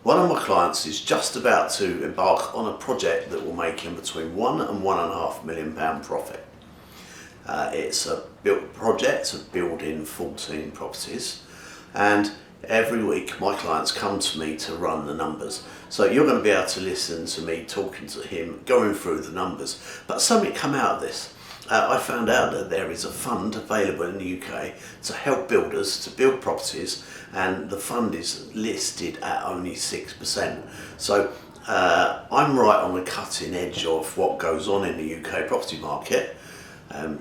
One of my clients is just about to embark on a project that will make him between £1 and £1.5 million profit. It's a project of building 14 properties, and every week my clients come to me to run the numbers. So you're going to be able to listen to me talking to him, going through the numbers. But something come out of this. I found out that there is a fund available in the UK to help builders to build properties, and the fund is listed at only 6%. So I'm right on the cutting edge of what goes on in the UK property market.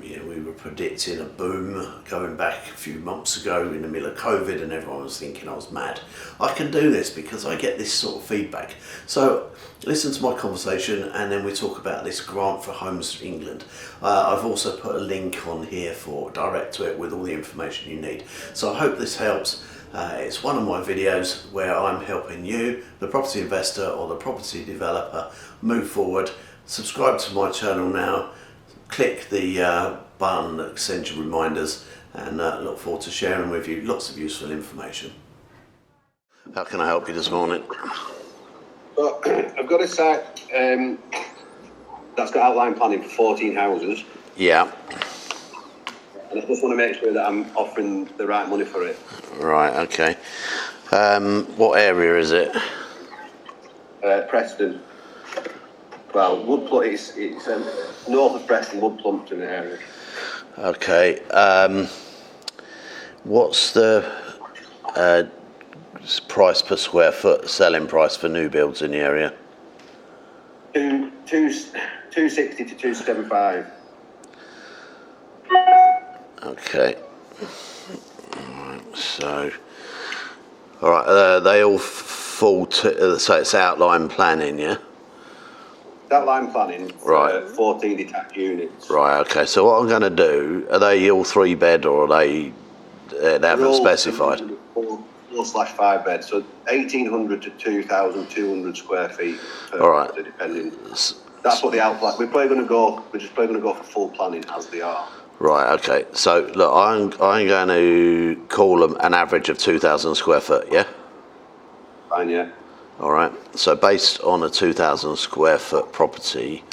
We were predicting a boom going back a few months ago in the middle of COVID, and everyone was thinking I was mad. I can do this because I get this sort of feedback. So listen to my conversation, and then we talk about this grant for Homes for England. I've also put a link on here for direct to it with all the information you need. So I hope this helps. It's one of my videos where I'm helping you, the property investor or the property developer, move forward. Subscribe to my channel now. Click the button that sends you reminders, and look forward to sharing with you lots of useful information. How can I help you this morning? Well, I've got a site that's got outline planning for 14 houses. Yeah. And I just want to make sure that I'm offering the right money for it. Right, okay. What area is it? Preston. Well, it's north of Preston, Wood Plumpton area. Okay. What's the price per square foot, selling price for new builds in the area? 260 to 275. Okay. All right. They all fall to, so it's outline planning, yeah. Outline planning for right. 14 detached units. Right. Okay. So what I'm going to do? Are they all 3-bed, or are they haven't specified? 4/5 bed, so 1,800 to 2,200 square feet per property, depending. That's what the outline. We're just probably going to go for full planning as they are. Right. Okay. So look, I'm going to call them an average of 2,000 square foot. Yeah. Fine. Yeah. All right. So based on a 2,000 square foot property,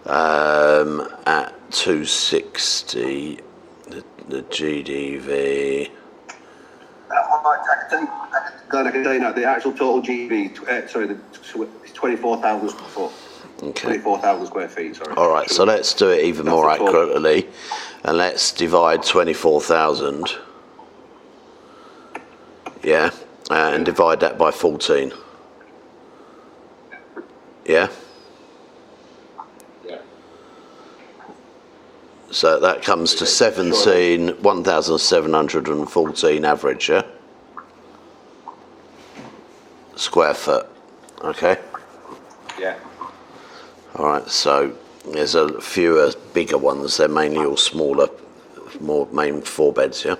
at 260, the GDV. I can tell you now, the actual total GDV, it's 24,000 square foot. Okay. 24,000 square feet, sorry. All right, so let's do it even more accurately, and let's divide 24,000, yeah, and divide that by 14. Yeah? Yeah. So that comes to 1,714 average, yeah? Square foot, okay? Yeah. All right, so there's a fewer bigger ones. They're mainly all smaller, main 4 beds, yeah?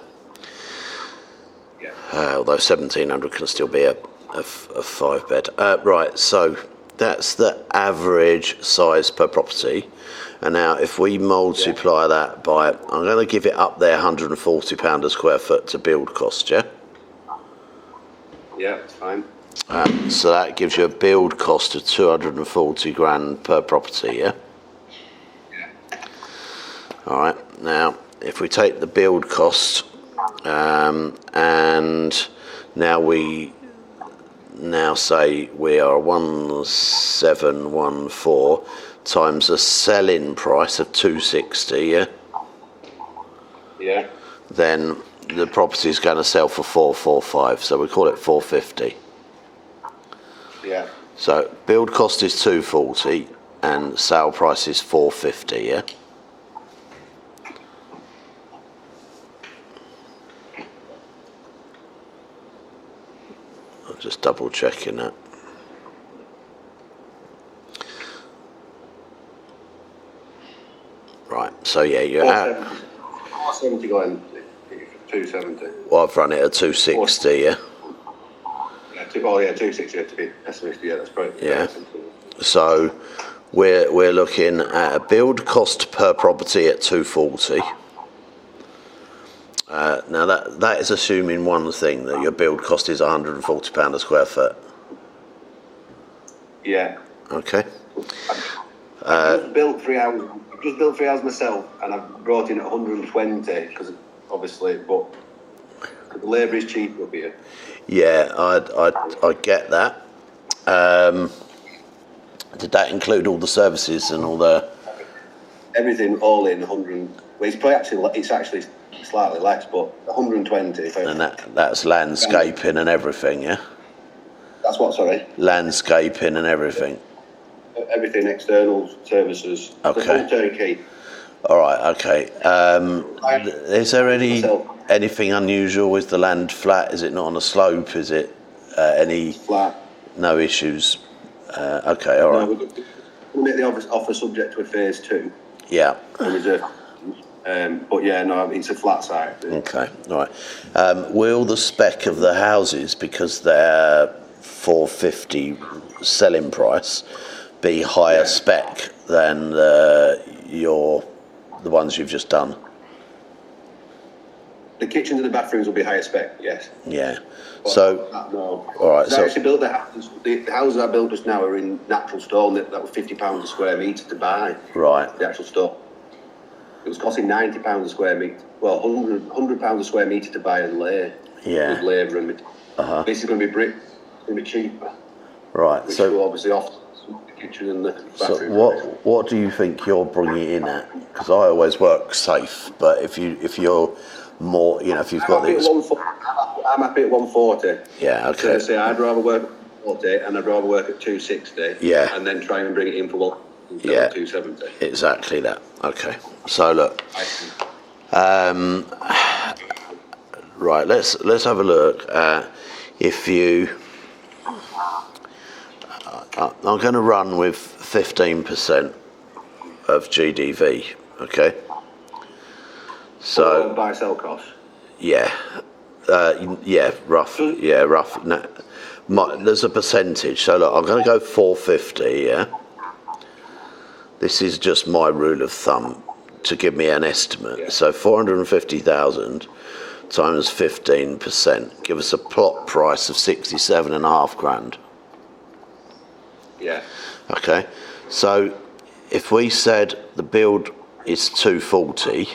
Yeah. Although 1,700 can still be a 5 bed. Right, so that's the average size per property. And now if we multiply that by, I'm going to give it up there £140 a square foot to build cost, yeah? Yeah, that's fine. So that gives you a build cost of 240 grand per property, yeah? Yeah. All right, now if we take the build cost, and now we say we are 1,714 times a selling price of 260, yeah? Yeah. Then the property is going to sell for 445, so we call it 450. Yeah. So build cost is 240 and sale price is 450, yeah? I'm just double checking that. Right, so yeah, you're at 470 going 270. Well, I've run it at 260, yeah? Yeah, 260 to be pessimistic, yeah, that's probably. Yeah. So we're looking at a build cost per property at 240. Now that is assuming one thing, that your build cost is £140 a square foot. Yeah. Okay. I've just built 3 houses. I've just built 3 houses myself, and I've brought in at 120 because obviously, but the labour is cheap up here. Yeah, I get that. Did that include all the services and all the? Everything all in 100. Well, it's actually slightly less, but 120. And that's landscaping and everything, yeah. That's what, sorry. Landscaping and everything. Everything, external services. Okay. The full turnkey. All right. Okay. Is there anything unusual with the land flat? Is it not on a slope? Is it any flat? No issues. Okay. All right. No, we'll make the offer subject to a phase 2. Yeah. Reserve. But yeah, no, it's a flat site. Okay. All right. Will the spec of the houses, because they're 450 selling price, be higher spec than the ones you've just done? The kitchens and the bathrooms will be higher spec, yes. Yeah. But so, no. All right. So I actually built the houses I built just now are in natural stone. That was £50 a square metre to buy. Right. The actual stone. It was costing £90 a square metre. Well, £100 a square metre to buy and lay. Yeah. With labour and this is going to be brick. It's going to be cheaper. Right. Which so will obviously off the kitchen and the bathroom. So what do you think you're bringing in at? Because I always work safe, but if you're more, if you've got the... I'm happy at 140. Yeah, okay. So I say I'd rather work at 40 and I'd rather work at 260. Yeah. And then try and bring it in for 270. Exactly that. Okay. So look, right. Let's have a look at if you. I'm going to run with 15% of GDV. Okay. So buy sell cost. Yeah. Rough. Yeah, rough. No, there's a percentage. So look, I'm going to go 450. Yeah. This is just my rule of thumb to give me an estimate. Yeah. So 450,000 times 15% give us a plot price of 67.5 grand. Yeah. Okay. So if we said the build is 240.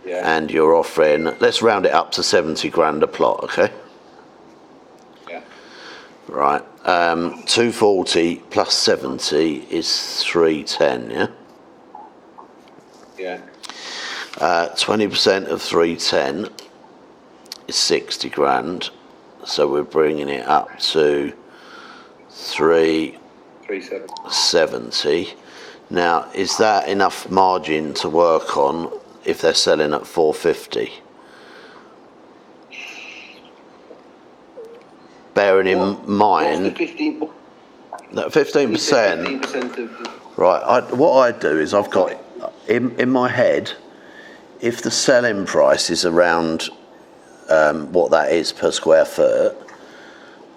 Yeah. And you're offering, let's round it up to 70 grand a plot, okay? Yeah. Right. 240 plus 70 is 310, yeah? Yeah. 20% of 310 is 60 grand. So we're bringing it up to 370. Now, is that enough margin to work on if they're selling at 450? Bearing in mind that 15%. Right. What I do is I've got in my head, if the selling price is around what that is per square foot,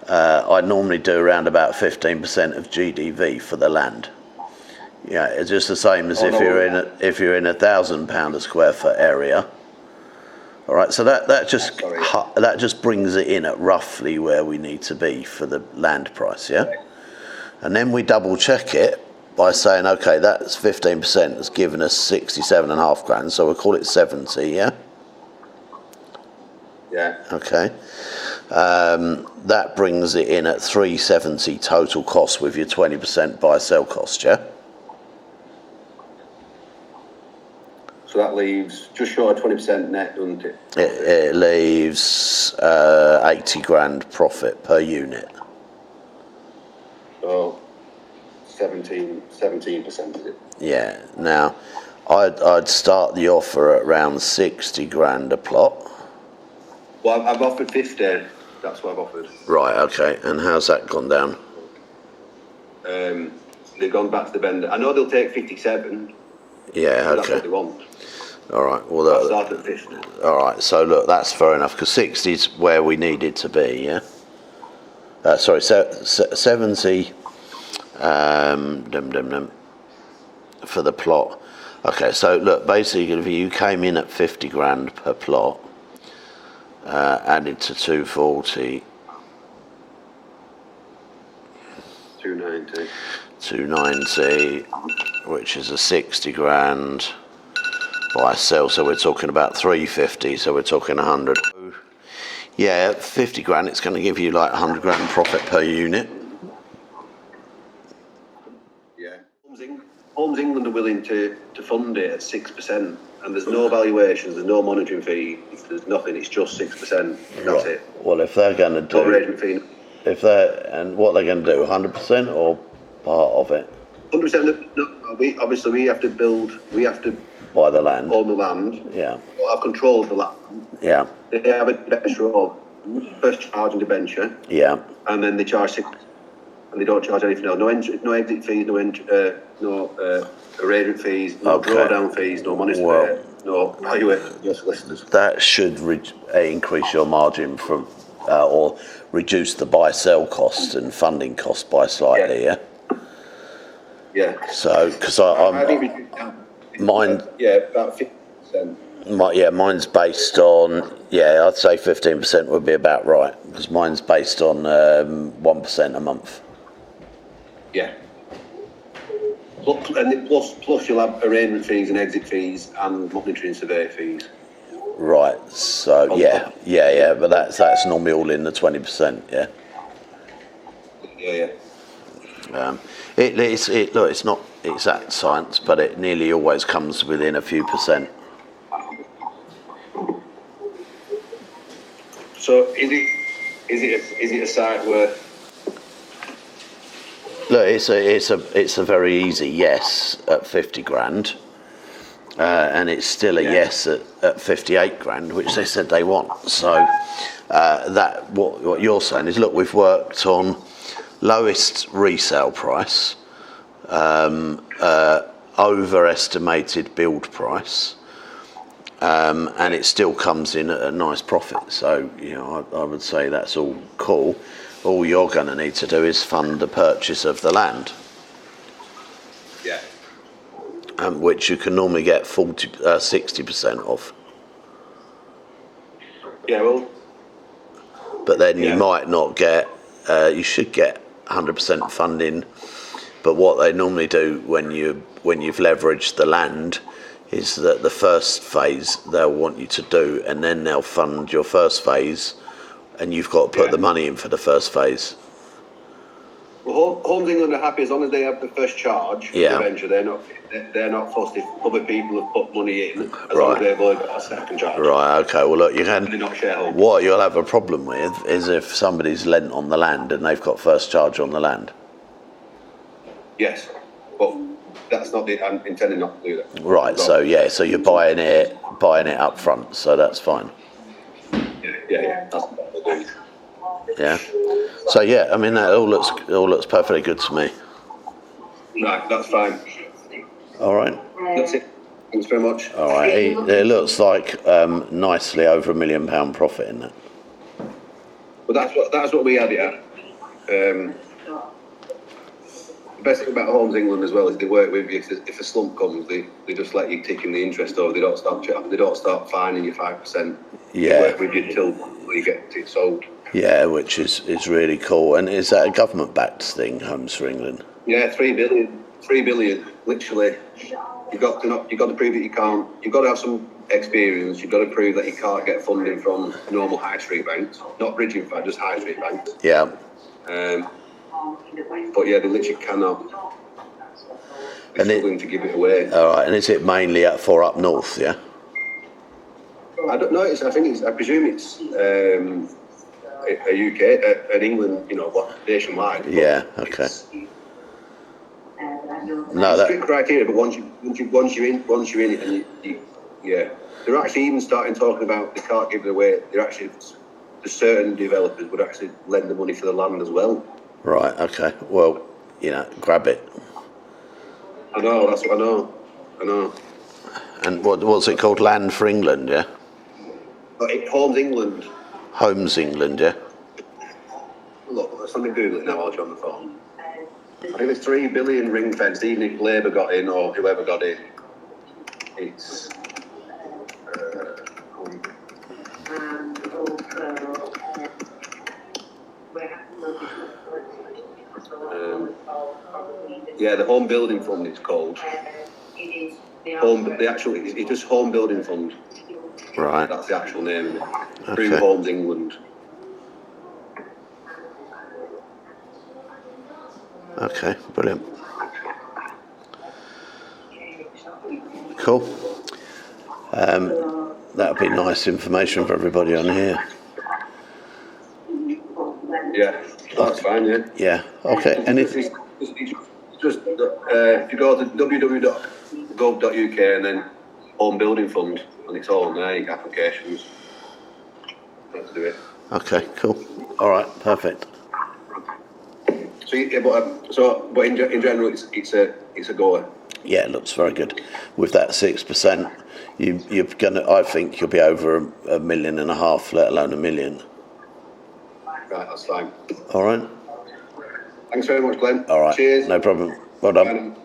I normally do around about 15% of GDV for the land. Yeah, it's just the same as if you're in a £1,000 a square foot area. All right, so that just brings it in at roughly where we need to be for the land price, yeah. And then we double check it by saying, okay, that's 15%. That's given us 67.5 grand, so we'll call it 70, yeah. Yeah. Okay. That brings it in at 370 total cost with your 20% buy sell cost, yeah. So that leaves just short of 20% net, doesn't it? It leaves 80 grand profit per unit. So 17% is it? Yeah. Now, I'd start the offer at around 60 grand a plot. Well, I've offered 50. That's what I've offered. Right. Okay. And how's that gone down? They've gone back to the vendor. I know they'll take 57. Yeah. Okay. That's what they want. All right. Well, I'll start at 50. All right. So look, that's fair enough because 60 is where we needed to be. Yeah. Sorry. 70. For the plot. Okay. So look, basically, if you came in at 50 grand per plot, added to 240. 290. 290, which is a 60 grand buy sell, so we're talking about 350, so we're talking 100. Yeah, 50 grand, it's going to give you like 100 grand profit per unit. Yeah. Homes England are willing to fund it at 6%, and there's no valuations, there's no monitoring fee, there's nothing, it's just 6%. That's Right. it. Well, if they're going to do... Arrangement fee. And what they're going to do, 100% or part of it? 100%. No, we have to build, we have to buy the land. Own the land. Yeah. We'll have control of the land. Yeah. They have a debenture of first charge and debenture. Yeah. And then they charge 6, and they don't charge anything else. No exit fees, no arrangement fees, no drawdown fees, no money spare, no valuation, no solicitors. That should increase your margin from, or reduce the buy-sell cost and funding cost by slightly. Yeah. Yeah. So, because I think mine. Yeah, about 50%. Mine's based on, I'd say 15% would be about right, because mine's based on 1% a month. Yeah. Plus you'll have arrangement fees and exit fees and monitoring survey fees. Right. So but that's normally all in the 20%. Yeah. Yeah. It's not exact science, but it nearly always comes within a few percent. So is it a site where? Look, it's a very easy yes at 50 grand, and it's still a yes at 58 grand, which they said they want. So that what you're saying is, look, we've worked on lowest resale price, overestimated build price, and it still comes in at a nice profit. So I would say that's all cool. All you're going to need to do is fund the purchase of the land. Yeah. Which you can normally get 60% of. Yeah, well. But then you might not get. You should get 100% funding. But what they normally do when you've leveraged the land is that the first phase they'll want you to do, and then they'll fund your first phase. And you've got to put the money in for the first phase. Well, Homes England are happy as long as they have the first charge. Yeah. Venture, they're not fussed if other people have put money in, as long as they've only got a second charge. Right. Okay. Well, look, you can. They're not shareholders. What you'll have a problem with is if somebody's lent on the land and they've got first charge on the land. Yes, but that's not the. I'm intending not to do that. Right. So you're buying it up front. So that's fine. Yeah. That's what they're doing. Yeah. So I mean that all looks perfectly good to me. Right, that's fine. All right. That's it. Thanks very much. All right. It looks like nicely over £1 million profit in that. Well, that's what we had it at. The best thing about Homes England as well is they work with you. If a slump comes, they just let you tick in the interest over. They don't start fining you 5%. Yeah. They work with you till you get it sold. Yeah, which is really cool. And is that a government-backed thing, Homes for England? Yeah, 3 billion. 3 billion. Literally, you've got to prove that you can't. You've got to have some experience. You've got to prove that you can't get funding from normal high street banks, not bridging funds, just high street banks. Yeah. But they literally cannot. They're struggling to give it away. All right, and is it mainly for up north? Yeah. I don't know. I presume it's a UK, an England, nationwide. Yeah. Okay. No, strict criteria, but once you're in it, and they're actually even starting talking about they can't give it away. The certain developers would actually lend the money for the land as well. Right. Okay. Well, grab it. I know. That's what I know. And what's it called? Land for England, yeah. Homes England. Homes England, yeah. Look, let me Google it now while you're on the phone. I think it's 3 billion ring fenced, even if Labour got in or whoever got in. It's. Yeah, the home building fund it's called. It's just home building fund. Right. That's the actual name of it. Okay. Through Homes England. Okay, brilliant. Cool. That would be nice information for everybody on here. Yeah, that's fine, yeah. Yeah, okay. It's just if you go to www.gov.uk and then Home Building Fund, and it's all on there, you get applications. Let's do it. Okay, cool. All right, perfect. But in general, it's a goer. Yeah, it looks very good. With that 6%, you're gonna. I think you'll be over $1.5 million, let alone $1 million. Right, that's fine. All right. Thanks very much, Glenn. All right. Cheers. No problem. Well done. Bye.